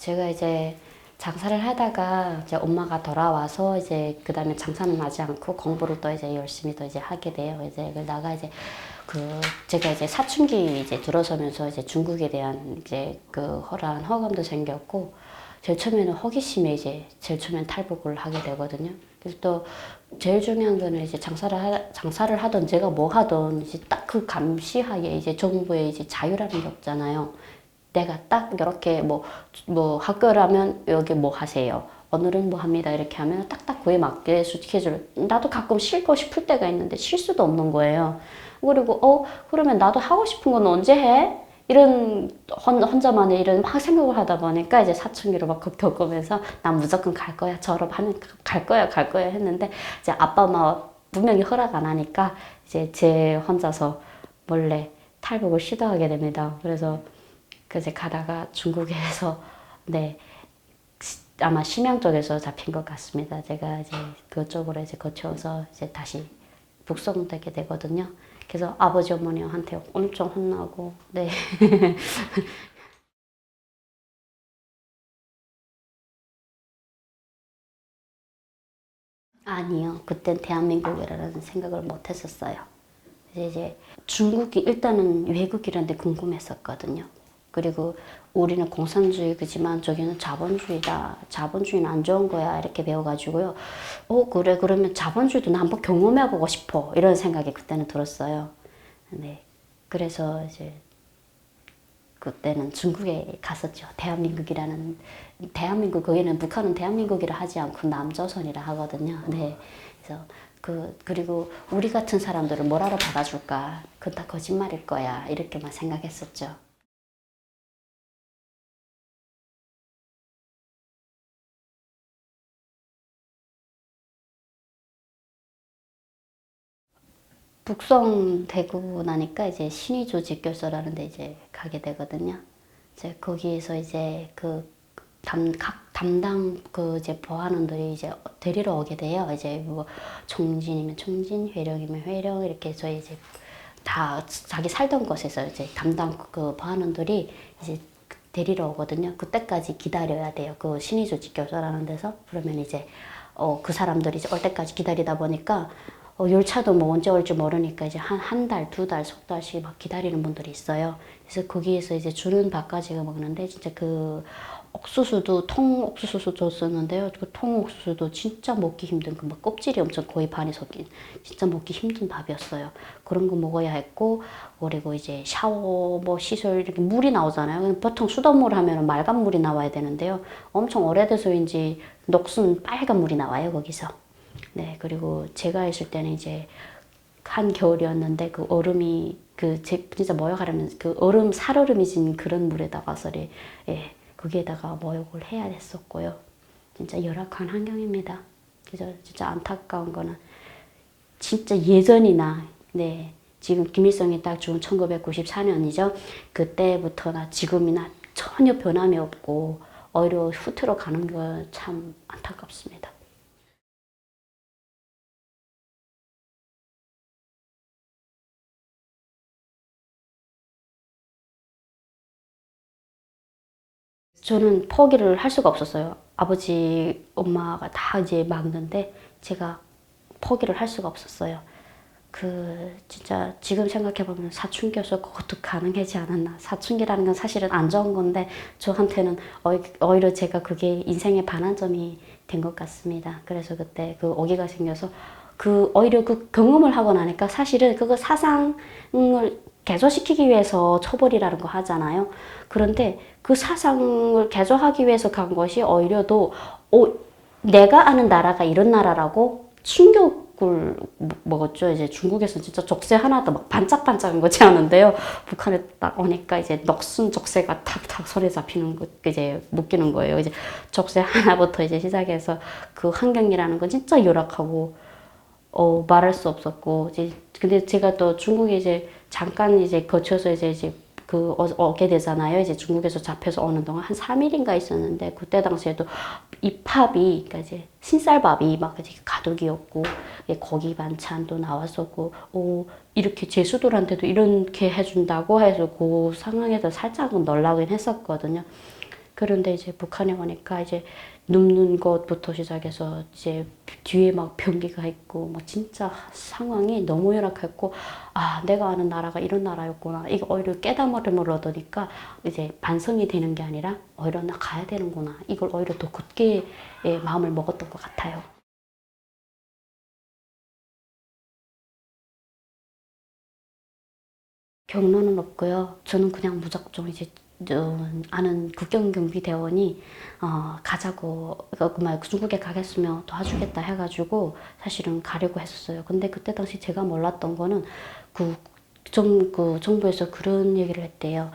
제가 이제 장사를 하다가 이제 엄마가 돌아와서 이제 그 다음에 장사는 하지 않고 공부를 또 이제 열심히 또 이제 하게 돼요. 이제 그러다가 이제 제가 이제 사춘기 이제 들어서면서 이제 중국에 대한 이제 허감도 생겼고, 제일 처음에는 호기심에 이제 제일 처음엔 탈북을 하게 되거든요. 그래서 또 제일 중요한 거는 이제 장사를 하던 제가 뭐 하던 이제 딱 그 감시하에 이제 정부의 이제 자유라는 게 없잖아요. 내가 딱 이렇게 뭐 학교라면 여기 뭐 하세요. 오늘은 뭐 합니다. 이렇게 하면 딱딱 그에 맞게 스케줄. 나도 가끔 쉬고 싶을 때가 있는데 쉴 수도 없는 거예요. 그리고 그러면 나도 하고 싶은 건 언제 해? 이런 혼자만의 이런 막 생각을 하다 보니까 이제 사춘기로 막 겪으면서 난 무조건 갈 거야. 졸업하면 갈 거야 했는데 이제 아빠 엄마 분명히 허락 안 하니까 이제 제 혼자서 몰래 탈북을 시도하게 됩니다. 그래서 그제 가다가 중국에서 네 아마 심양 쪽에서 잡힌 것 같습니다. 제가 이제 그쪽으로 이제 거쳐서 이제 다시 북송되게 되거든요. 그래서 아버지 어머니한테 엄청 혼나고 네. 아니요. 그땐 대한민국이라는 생각을 못 했었어요. 이제 중국이 일단은 외국이라는데 궁금했었거든요. 그리고 우리는 공산주의지만 저기는 자본주의다. 자본주의는 안 좋은 거야. 이렇게 배워가지고요. 그래. 그러면 자본주의도 나 한번 경험해보고 싶어. 이런 생각이 그때는 들었어요. 네. 그래서 이제 그때는 중국에 갔었죠. 대한민국, 거기는 북한은 대한민국이라 하지 않고 남조선이라 하거든요. 네. 그래서 그리고 우리 같은 사람들을 뭐라로 받아줄까? 그건 다 거짓말일 거야. 이렇게만 생각했었죠. 북송되고 나니까 이제 신의조직교서라는 데 이제 가게 되거든요. 이제 거기에서 이제 각 담당 이제 보안원들이 이제 데리러 오게 돼요. 이제 뭐 총진이면 총진, 회령이면 회령 이렇게 해서 이제 다 자기 살던 곳에서 이제 담당 보안원들이 이제 데리러 오거든요. 그때까지 기다려야 돼요. 그 신의조직교서라는 데서. 그러면 이제 그 사람들이 이제 올 때까지 기다리다 보니까 열차도 뭐 언제 올지 모르니까 이제 한 달, 두 달, 석 달씩 막 기다리는 분들이 있어요. 그래서 거기에서 이제 주는 밥까지가 먹는데 진짜 옥수수도 통 옥수수 줬었는데요. 그 통 옥수수도 진짜 먹기 힘든 막 껍질이 엄청 거의 반이 섞인 진짜 먹기 힘든 밥이었어요. 그런 거 먹어야 했고, 그리고 이제 샤워 뭐 시설 이렇게 물이 나오잖아요. 보통 수돗물 하면 맑은 물이 나와야 되는데요. 엄청 오래돼서인지 녹슨 빨간 물이 나와요 거기서. 네, 그리고 제가 있을 때는 이제 한겨울이었는데 그 얼음이 진짜 모욕하려면 그 살얼음이 진 그런 물에다가서 예, 거기에다가 모욕을 해야 했었고요. 진짜 열악한 환경입니다. 그래서 진짜 안타까운 거는 진짜 예전이나 네, 지금 김일성이 딱 죽은 1994년이죠. 그때부터나 지금이나 전혀 변함이 없고 오히려 후퇴로 가는 거 참 안타깝습니다. 저는 포기를 할 수가 없었어요. 아버지, 엄마가 다 이제 막는데 제가 포기를 할 수가 없었어요. 진짜 지금 생각해보면 사춘기여서 그것도 가능하지 않았나. 사춘기라는 건 사실은 안 좋은 건데 저한테는 오히려 제가 그게 인생의 반환점이 된 것 같습니다. 그래서 그때 오기가 생겨서 오히려 경험을 하고 나니까 사실은 그거 사상을 개조시키기 위해서 처벌이라는 거 하잖아요. 그런데 그 사상을 개조하기 위해서 간 것이 오히려 내가 아는 나라가 이런 나라라고 충격을 먹었죠. 이제 중국에서 진짜 족쇄 하나도 막 반짝반짝한 거지 않은데요. 북한에 딱 오니까 이제 녹슨 족쇄가 탁탁 손에 잡히는 거, 이제 묶이는 거예요. 이제 족쇄 하나부터 이제 시작해서 그 환경이라는 건 진짜 열악하고, 말할 수 없었고, 이제, 근데 제가 또 중국에 이제 잠깐 이제 거쳐서 이제 오게 되잖아요. 이제 중국에서 잡혀서 오는 동안 한 3일인가 있었는데, 그때 당시에도 이 밥이, 그러니까 이제 신쌀밥이 막 이제 가득이었고, 고기 반찬도 나왔었고, 이렇게 제수들한테도 이렇게 해준다고 해서 그 상황에서 살짝은 놀라긴 했었거든요. 그런데 이제 북한에 오니까 이제 눕는 것부터 시작해서 이제 뒤에 막 변기가 있고 막 진짜 상황이 너무 열악했고, 아, 내가 아는 나라가 이런 나라였구나. 이거 오히려 깨달음을 얻으니까 이제 반성이 되는 게 아니라 오히려 나 가야 되는구나. 이걸 오히려 더 굳게 마음을 먹었던 것 같아요. 경로는 없고요. 저는 그냥 무작정 이제 아는 국경경비대원이 가자고 중국에 가겠으면 도와주겠다 해가지고 사실은 가려고 했었어요. 근데 그때 당시 제가 몰랐던 거는 그, 그 정부에서 그런 얘기를 했대요.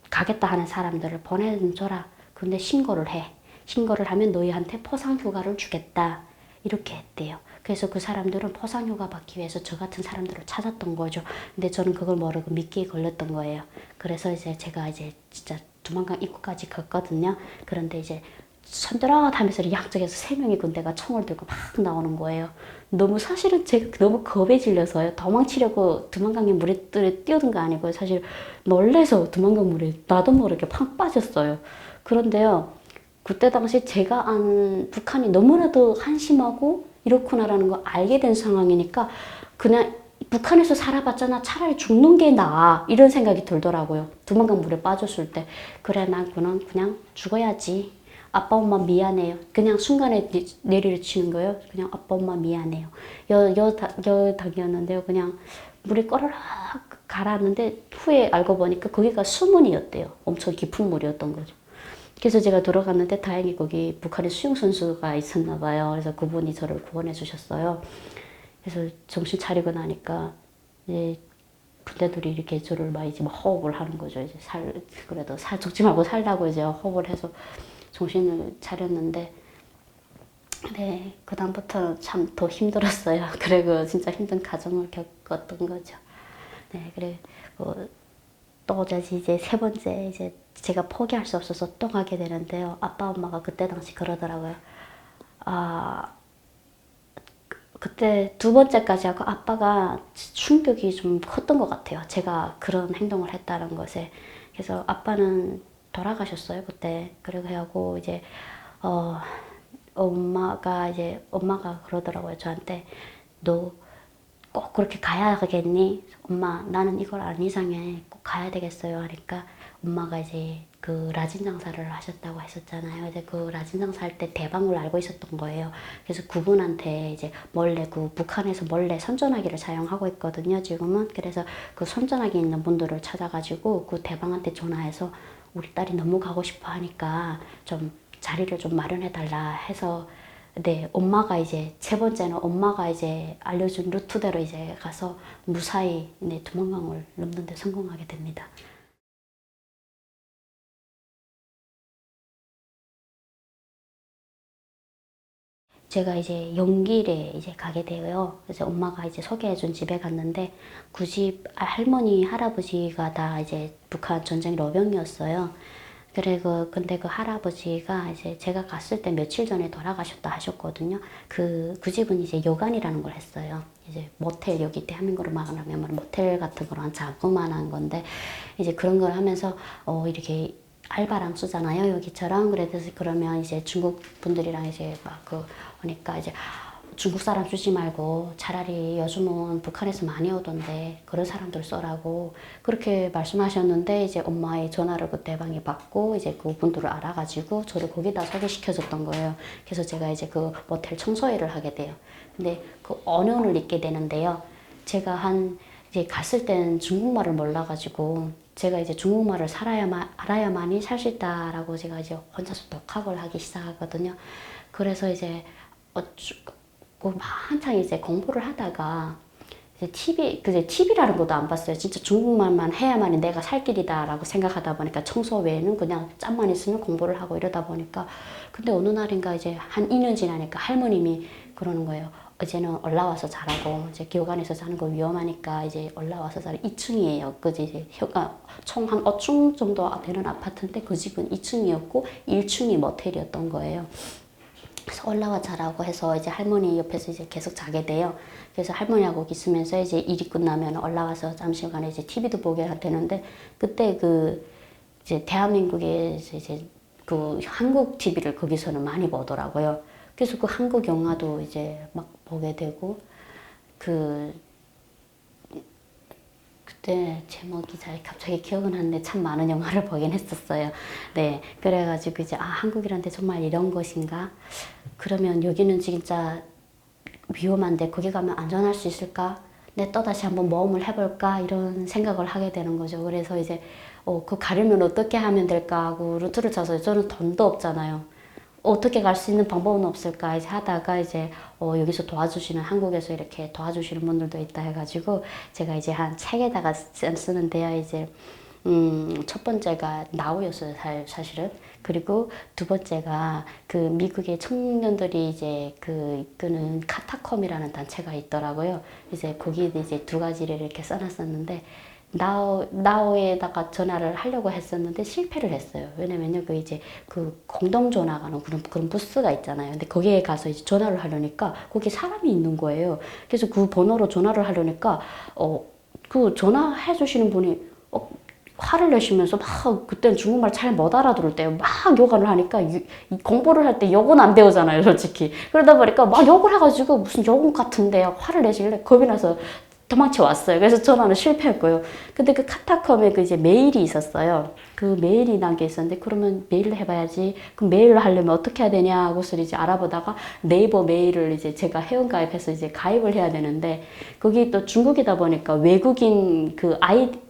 가겠다 하는 사람들을 보내줘라. 근데 신고를 해. 신고를 하면 너희한테 포상휴가를 주겠다. 이렇게 했대요. 그래서 그 사람들은 포상휴가 받기 위해서 저 같은 사람들을 찾았던 거죠. 근데 저는 그걸 모르고 미끼에 걸렸던 거예요. 그래서 이제 제가 이제 진짜 두만강 입구까지 갔거든요. 그런데 이제 선들어 하면서 양쪽에서 세 명의 군대가 총을 들고 막 나오는 거예요. 너무 사실은 제가 너무 겁에 질려서요. 도망치려고 두만강에 물에 뛰어든 거 아니고요. 사실 놀래서 두만강 물에 나도 모르게 팍 빠졌어요. 그런데요. 그때 당시 제가 안 북한이 너무나도 한심하고 이렇구나라는 걸 알게 된 상황이니까 그냥 북한에서 살아봤잖아. 차라리 죽는 게 나아. 이런 생각이 들더라고요. 두만강 물에 빠졌을 때. 그래, 난 그냥 죽어야지. 아빠 엄마 미안해요. 그냥 순간에 내리치는 거예요. 그냥 아빠 엄마 미안해요. 닭이었는데요. 그냥 물에 꺼르륵 가라앉는데 후에 알고 보니까 거기가 수문이었대요. 엄청 깊은 물이었던 거죠. 그래서 제가 들어갔는데 다행히 거기 북한의 수영선수가 있었나 봐요. 그래서 그분이 저를 구원해 주셨어요. 그래서 정신 차리고 나니까 이제 군대들이 이렇게 저를 막 이제 막 호흡을 하는 거죠. 이제 그래도 죽지 말고 살라고 이제 호흡을 해서 정신을 차렸는데, 네, 그다음부터 참 더 힘들었어요. 그리고 진짜 힘든 과정을 겪었던 거죠. 네, 그리고 또 이제 세 번째 이제 제가 포기할 수 없어서 또 가게 되는데요. 아빠 엄마가 그때 당시 그러더라고요. 아, 그때 두 번째까지 하고 아빠가 충격이 좀 컸던 것 같아요. 제가 그런 행동을 했다는 것에. 그래서 아빠는 돌아가셨어요, 그때. 그리고 하고 이제 어 엄마가 그러더라고요, 저한테. 너 꼭 그렇게 가야겠니? 엄마, 나는 이걸 안 이상해. 꼭 가야 되겠어요. 하니까 엄마가 이제 그 라진 장사를 하셨다고 했었잖아요. 이제 그 라진 장사할 때 대방을 알고 있었던 거예요. 그래서 그분한테 이제 몰래 그 북한에서 몰래 선전화기를 사용하고 있거든요. 지금은. 그래서 그 선전화기 있는 분들을 찾아가지고 그 대방한테 전화해서 우리 딸이 너무 가고 싶어 하니까 좀 자리를 좀 마련해 달라 해서, 네, 엄마가 이제 세 번째는 엄마가 이제 알려준 루트대로 이제 가서 무사히 네, 두만강을 넘는 데 성공하게 됩니다. 제가 이제 연길에 이제 가게 되어요. 그래서 엄마가 이제 소개해준 집에 갔는데 그 집 할머니, 할아버지가 다 이제 북한 전쟁 로병이었어요. 근데 그 할아버지가 이제 제가 갔을 때 며칠 전에 돌아가셨다 하셨거든요. 그 집은 이제 여관이라는 걸 했어요. 이제 모텔, 여기 대한민국으로 말하면 모텔 같은 거랑 자그만한 건데, 이제 그런 걸 하면서, 이렇게 알바랑 쓰잖아요. 여기처럼. 그래서 그러면 이제 중국 분들이랑 이제 막 그러니까 이제 중국 사람 쓰지 말고 차라리 요즘은 북한에서 많이 오던데 그런 사람들 써라고 그렇게 말씀하셨는데, 이제 엄마의 전화를 그때 방에 받고 이제 그분들을 알아가지고 저를 거기다 소개시켜줬던 거예요. 그래서 제가 이제 그 모텔 청소일을 하게 돼요. 근데 그 언어를 읽게 되는데요. 이제 갔을 때는 중국말을 몰라가지고 제가 이제 중국말을 알아야만이 살 수 있다라고 제가 이제 혼자서 독학을 하기 시작하거든요. 그래서 이제 한창 이제 공부를 하다가 이제 TV라는 것도 안 봤어요. 진짜 중국말만 해야만이 내가 살 길이다라고 생각하다 보니까 청소 외에는 그냥 짬만 있으면 공부를 하고 이러다 보니까, 근데 어느 날인가 이제 한 2년 지나니까 할머님이 그러는 거예요. 이제는 올라와서 자라고, 이제 기업안에서 자는 거 위험하니까 이제 올라와서 자라. 2층이에요. 그지 이제 총 한 5층 정도 되는 아파트인데 그 집은 2층이었고 1층이 모텔이었던 거예요. 그래서 올라와 자라고 해서 이제 할머니 옆에서 이제 계속 자게 돼요. 그래서 할머니하고 있으면서 이제 일이 끝나면 올라와서 잠시간에 이제 TV도 보게 되는데, 그때 이제 대한민국에 이제 그 한국 TV를 거기서는 많이 보더라고요. 그래서 그 한국 영화도 이제 막 보게 되고 그 그때 제목이 잘 갑자기 기억은 안 나는데 참 많은 영화를 보긴 했었어요. 네, 그래가지고 이제 아 한국이란데 정말 이런 것인가? 그러면 여기는 진짜 위험한데 거기 가면 안전할 수 있을까? 내 또다시 한번 모험을 해볼까? 이런 생각을 하게 되는 거죠. 그래서 이제 그 가려면 어떻게 하면 될까 하고 루트를 짜서 저는 돈도 없잖아요. 어떻게 갈 수 있는 방법은 없을까 이제 하다가 이제 여기서 도와주시는 한국에서 이렇게 도와주시는 분들도 있다 해가지고 제가 이제 한 책에다가 쓰는데요. 이제 첫 번째가 나우였어요, 사실은. 그리고 두 번째가 그 미국의 청년들이 이제 그 이끄는 카타콤이라는 단체가 있더라고요. 이제 거기에 이제 두 가지를 이렇게 써놨었는데 나우에다가 전화를 하려고 했었는데 실패를 했어요. 왜냐면요, 그 이제 그 공동 전화가는 그런 부스가 있잖아요. 근데 거기에 가서 이제 전화를 하려니까 거기 사람이 있는 거예요. 그래서 그 번호로 전화를 하려니까 그 전화해 주시는 분이 화를 내시면서 막 그때는 중국말 잘 못 알아들을 때 막 욕을 하니까 공부를 할 때 욕은 안 배우잖아요, 솔직히. 그러다 보니까 막 욕을 해가지고 무슨 욕 같은데 화를 내시길래 겁이 나서 도망쳐 왔어요. 그래서 전화는 실패했고요. 근데 그 카타콤에 그 이제 메일이 있었어요. 그 메일이 난 게 있었는데 그러면 메일을 해봐야지. 그럼 메일을 하려면 어떻게 해야 되냐 하고서 이제 알아보다가 네이버 메일을 이제 제가 회원가입해서 이제 가입을 해야 되는데 거기 또 중국이다 보니까 외국인 그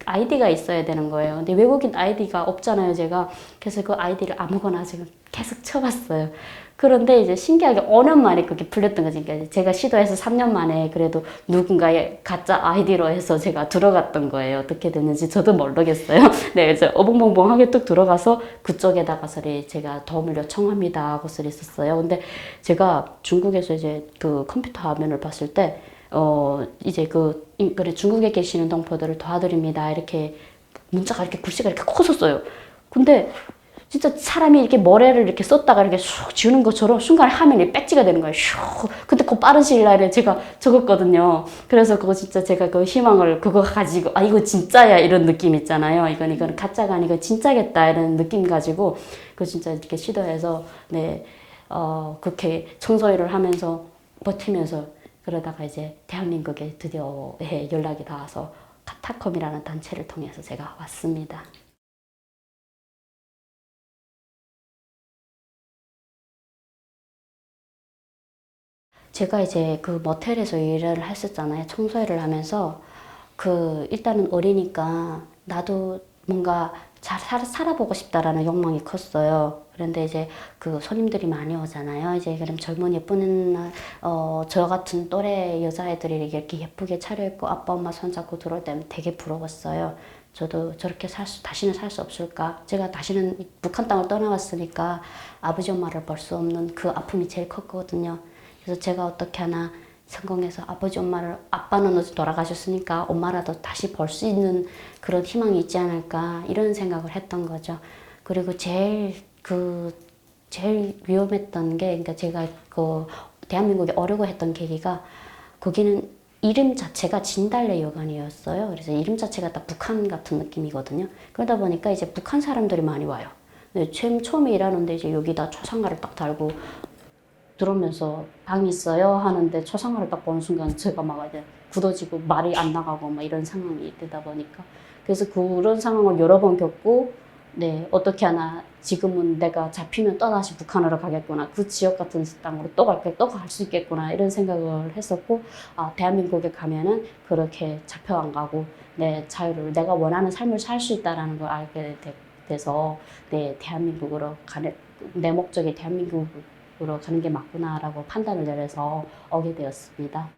아이디가 있어야 되는 거예요. 근데 외국인 아이디가 없잖아요, 제가. 그래서 그 아이디를 아무거나 지금 계속 쳐봤어요. 그런데 이제 신기하게 5년 만에 그게 풀렸던 거지. 그러니까 제가 시도해서 3년 만에 그래도 누군가의 가짜 아이디로 해서 제가 들어갔던 거예요. 어떻게 됐는지 저도 모르겠어요. 네, 그래서 어벙벙벙하게 뚝 들어가서 그쪽에다가 소리 제가 도움을 요청합니다 하고 소리 썼어요. 근데 제가 중국에서 이제 그 컴퓨터 화면을 봤을 때 이제 그래 중국에 계시는 동포들을 도와드립니다. 이렇게 문자가 이렇게 글씨가 이렇게 컸었어요. 근데 진짜 사람이 이렇게 모래를 이렇게 썼다가 이렇게 쑥 지우는 것처럼 순간에 화면이 배지가 되는 거예요. 슉. 근데 그 빠른 시일 내에 제가 적었거든요. 그래서 그거 진짜 제가 그 희망을 그거 가지고 아 이거 진짜야 이런 느낌 있잖아요. 이건 가짜가 아니고 진짜겠다 이런 느낌 가지고 그 진짜 이렇게 시도해서 네 그렇게 청소일을 하면서 버티면서 그러다가 이제 대한민국에 드디어 연락이 닿아서 카타콤이라는 단체를 통해서 제가 왔습니다. 제가 이제 그 모텔에서 일을 했었잖아요. 청소일을 하면서 일단은 어리니까 나도 뭔가 잘 살아보고 싶다라는 욕망이 컸어요. 그런데 이제 그 손님들이 많이 오잖아요. 이제 그럼 젊은 예쁜 저 같은 또래 여자애들이 이렇게 예쁘게 차려입고 아빠 엄마 손잡고 들어올 때면 되게 부러웠어요. 저도 저렇게 다시는 살 수 없을까? 제가 다시는 북한 땅을 떠나왔으니까 아버지 엄마를 볼 수 없는 그 아픔이 제일 컸거든요. 그래서 제가 어떻게 하나 성공해서 아버지 엄마를 아빠는 어제 돌아가셨으니까 엄마라도 다시 볼 수 있는 그런 희망이 있지 않을까 이런 생각을 했던 거죠. 그리고 제일 위험했던 게 그러니까 제가 그 대한민국에 오려고 했던 계기가 거기는 이름 자체가 진달래 여관이었어요. 그래서 이름 자체가 딱 북한 같은 느낌이거든요. 그러다 보니까 이제 북한 사람들이 많이 와요. 네, 처음에 일하는데 이제 여기다 초상화를 딱 달고 들어오면서 방 있어요 하는데 초상화를 딱 보는 순간 제가 막 이제 굳어지고 말이 안 나가고 막 이런 상황이 되다 보니까 그래서 그런 상황을 여러 번 겪고 네 어떻게 하나 지금은 내가 잡히면 또다시 북한으로 가겠구나 그 지역 같은 땅으로 또 갈 수 있겠구나 이런 생각을 했었고 아 대한민국에 가면은 그렇게 잡혀 안 가고 내 자유를 내가 원하는 삶을 살 수 있다라는 걸 알게 돼서 네 대한민국으로 가는 내 목적이 대한민국으로 가는 게 맞구나라고 판단을 내려서 오게 되었습니다.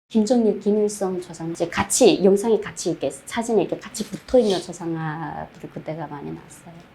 김정일, 김일성 초상 이제 같이 영상이 같이 이렇게 사진에 이렇게 같이 붙어 있는 초상화들이 그때가 많이 났어요.